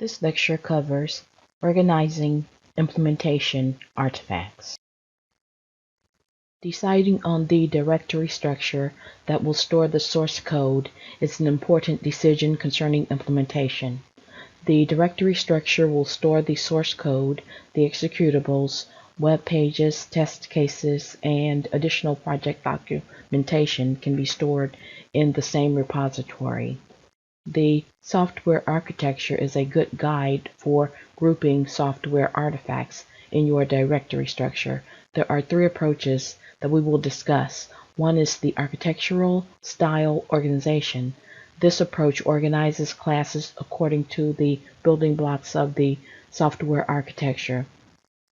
This lecture covers organizing implementation artifacts. Deciding on the directory structure that will store the source code is an important decision concerning implementation. The directory structure will store the source code, the executables, web pages, test cases, and additional project documentation can be stored in the same repository. The software architecture is a good guide for grouping software artifacts in your directory structure. There are three approaches that we will discuss. One is the architectural style organization. This approach organizes classes according to the building blocks of the software architecture.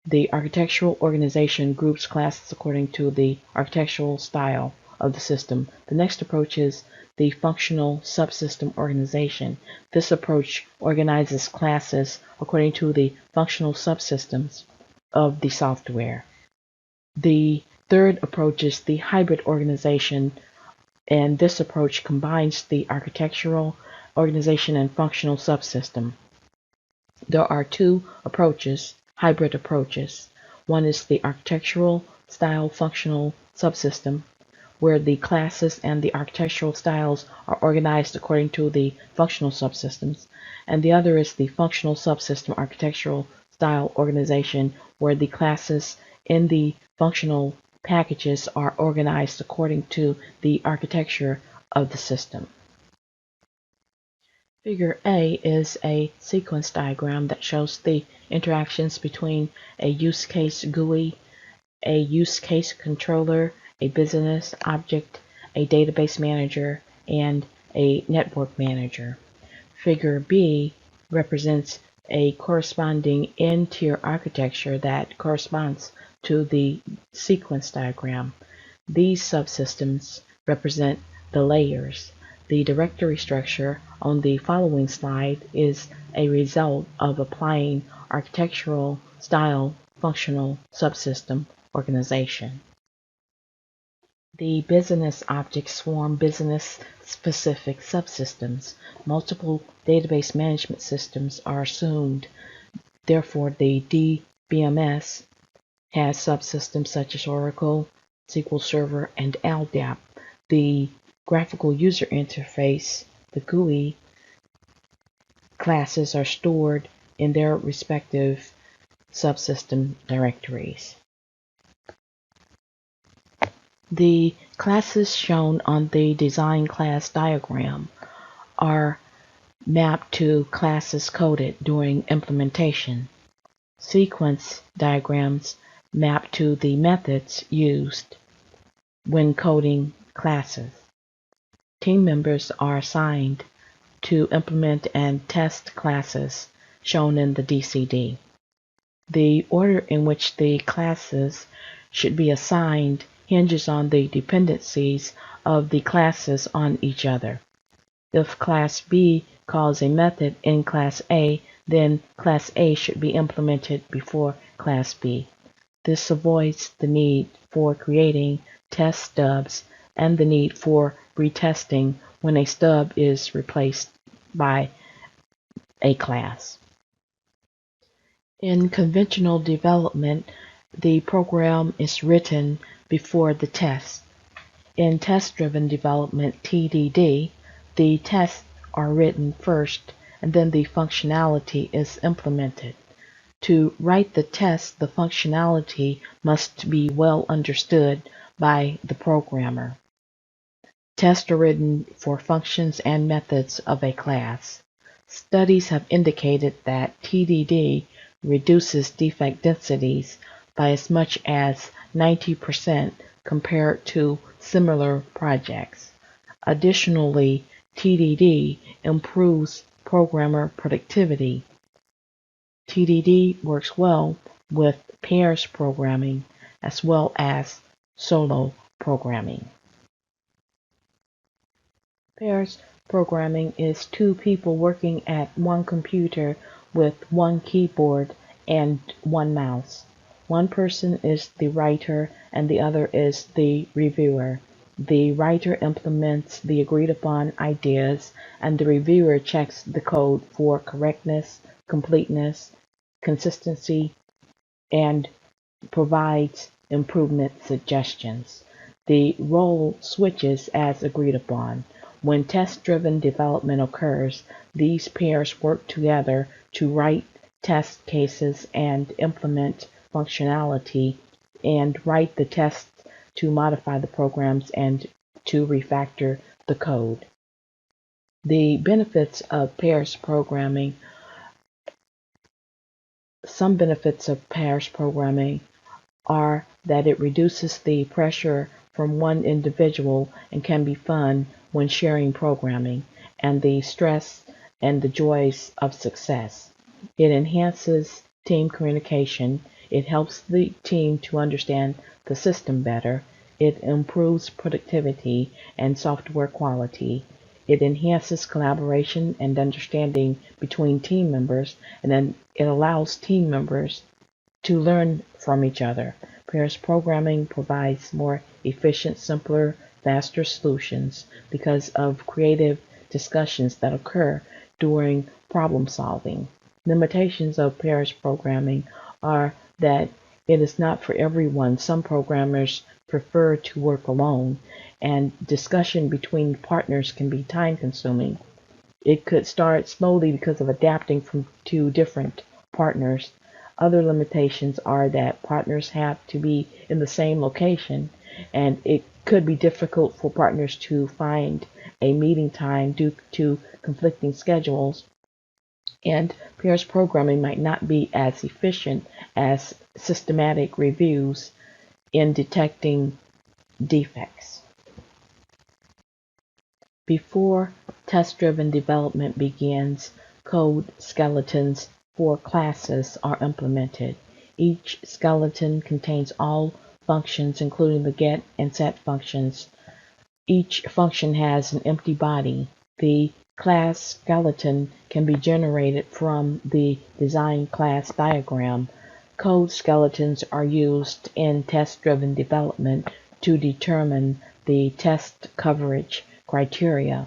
The architectural organization groups classes according to the architectural style of the system. The next approach is the functional subsystem organization. This approach organizes classes according to the functional subsystems of the software. The third approach is the hybrid organization, and this approach combines the architectural organization and functional subsystem. There are two approaches, hybrid approaches. One is the architectural style functional subsystem, where the classes and the architectural styles are organized according to the functional subsystems. And the other is the functional subsystem architectural style organization, where the classes in the functional packages are organized according to the architecture of the system. Figure A is a sequence diagram that shows the interactions between a use case GUI, a use case controller, a business object, a database manager, and a network manager. Figure B represents a corresponding n-tier architecture that corresponds to the sequence diagram. These subsystems represent the layers. The directory structure on the following slide is a result of applying architectural style functional subsystem organization. The business objects form business-specific subsystems. Multiple database management systems are assumed. Therefore, the DBMS has subsystems such as Oracle, SQL Server, and LDAP. The graphical user interface, the GUI, classes are stored in their respective subsystem directories. The classes shown on the design class diagram are mapped to classes coded during implementation. Sequence diagrams map to the methods used when coding classes. Team members are assigned to implement and test classes shown in the DCD. The order in which the classes should be assigned hinges on the dependencies of the classes on each other. If class B calls a method in class A, then class A should be implemented before class B. This avoids the need for creating test stubs and the need for retesting when a stub is replaced by a class. In conventional development, the program is written before the test. In test-driven development, TDD, the tests are written first and then the functionality is implemented. To write the test, the functionality must be well understood by the programmer. Tests are written for functions and methods of a class. Studies have indicated that TDD reduces defect densities by as much as 90% compared to similar projects. Additionally, TDD improves programmer productivity. TDD works well with pairs programming as well as solo programming. Pairs programming is two people working at one computer with one keyboard and one mouse. One person is the writer and the other is the reviewer. The writer implements the agreed upon ideas and the reviewer checks the code for correctness, completeness, consistency, and provides improvement suggestions. The role switches as agreed upon. When test-driven development occurs, these pairs work together to write test cases and implement functionality, and write the tests to modify the programs and to refactor the code. The benefits of pairs programming. Some benefits of pairs programming are that it reduces the pressure from one individual and can be fun when sharing programming, and the stress and the joys of success. It enhances team communication. It helps the team to understand the system better. It improves productivity and software quality. It enhances collaboration and understanding between team members, and then it allows team members to learn from each other. Pairs programming provides more efficient, simpler, faster solutions because of creative discussions that occur during problem solving. Limitations of pairs programming are that it is not for everyone. Some programmers prefer to work alone, and discussion between partners can be time consuming. It could start slowly because of adapting to different partners. Other limitations are that partners have to be in the same location, and it could be difficult for partners to find a meeting time due to conflicting schedules, and pairs programming might not be as efficient as systematic reviews in detecting defects. Before test-driven development begins, code skeletons for classes are implemented. Each skeleton contains all functions, including the get and set functions. Each function has an empty body. The class skeleton can be generated from the design class diagram. Code skeletons are used in test-driven development to determine the test coverage criteria.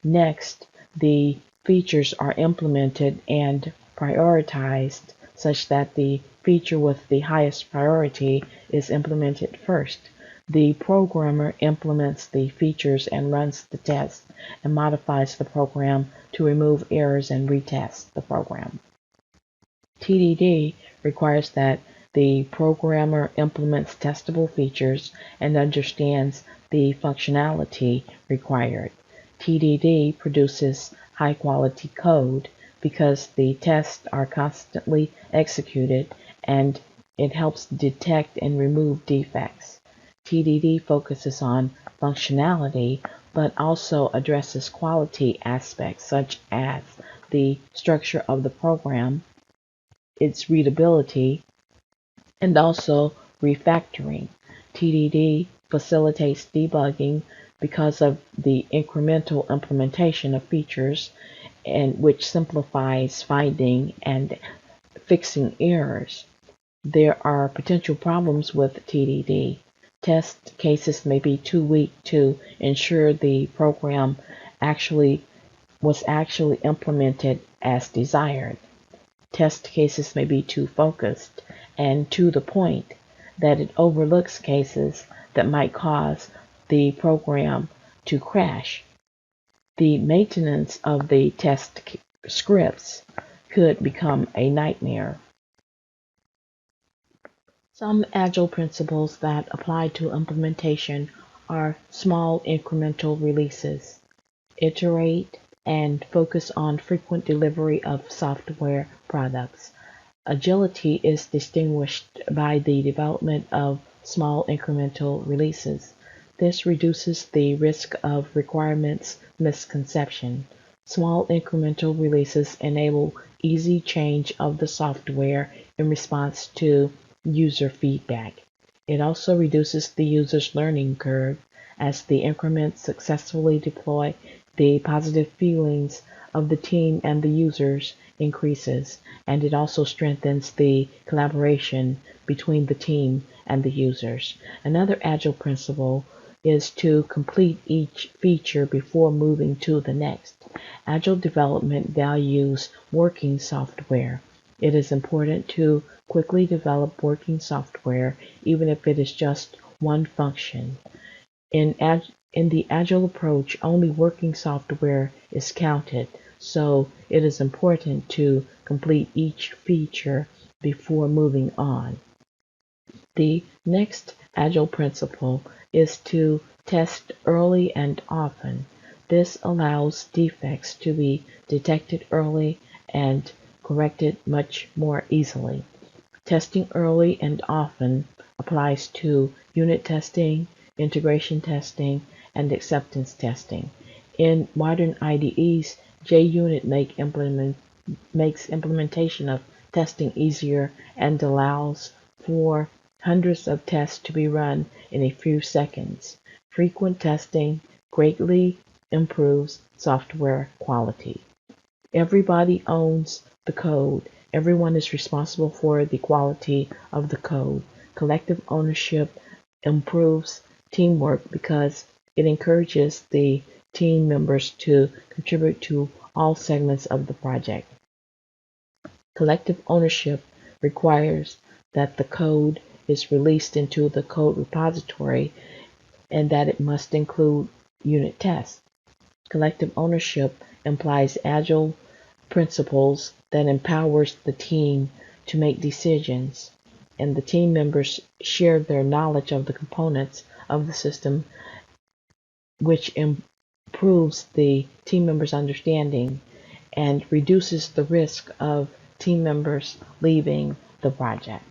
Next, the features are implemented and prioritized such that the feature with the highest priority is implemented first. The programmer implements the features and runs the test and modifies the program to remove errors and retest the program. TDD requires that the programmer implements testable features and understands the functionality required. TDD produces high-quality code because the tests are constantly executed, and it helps detect and remove defects. TDD focuses on functionality but also addresses quality aspects such as the structure of the program, its readability, and also refactoring. TDD facilitates debugging because of the incremental implementation of features, and which simplifies finding and fixing errors. There are potential problems with TDD. Test cases may be too weak to ensure the program was actually implemented as desired. Test cases may be too focused and to the point that it overlooks cases that might cause the program to crash. The maintenance of the test scripts could become a nightmare. Some Agile principles that apply to implementation are small incremental releases, iterate, and focus on frequent delivery of software products. Agility is distinguished by the development of small incremental releases. This reduces the risk of requirements misconception. Small incremental releases enable easy change of the software in response to user feedback. It also reduces the user's learning curve. As the increments successfully deploy, the positive feelings of the team and the users increases, and it also strengthens the collaboration between the team and the users. Another Agile principle is to complete each feature before moving to the next. Agile development values working software. It is important to quickly develop working software, even if it is just one function. In the Agile approach, only working software is counted, so it is important to complete each feature before moving on. The next Agile principle is to test early and often. This allows defects to be detected early and corrected much more easily. Testing early and often applies to unit testing, integration testing, and acceptance testing. In modern IDEs, JUnit makes implementation of testing easier and allows for hundreds of tests to be run in a few seconds. Frequent testing greatly improves software quality. Everybody owns the code. Everyone is responsible for the quality of the code. Collective ownership improves teamwork because it encourages the team members to contribute to all segments of the project. Collective ownership requires that the code is released into the code repository and that it must include unit tests. Collective ownership implies agile principles that empowers the team to make decisions, and the team members share their knowledge of the components of the system, which improves the team members' understanding and reduces the risk of team members leaving the project.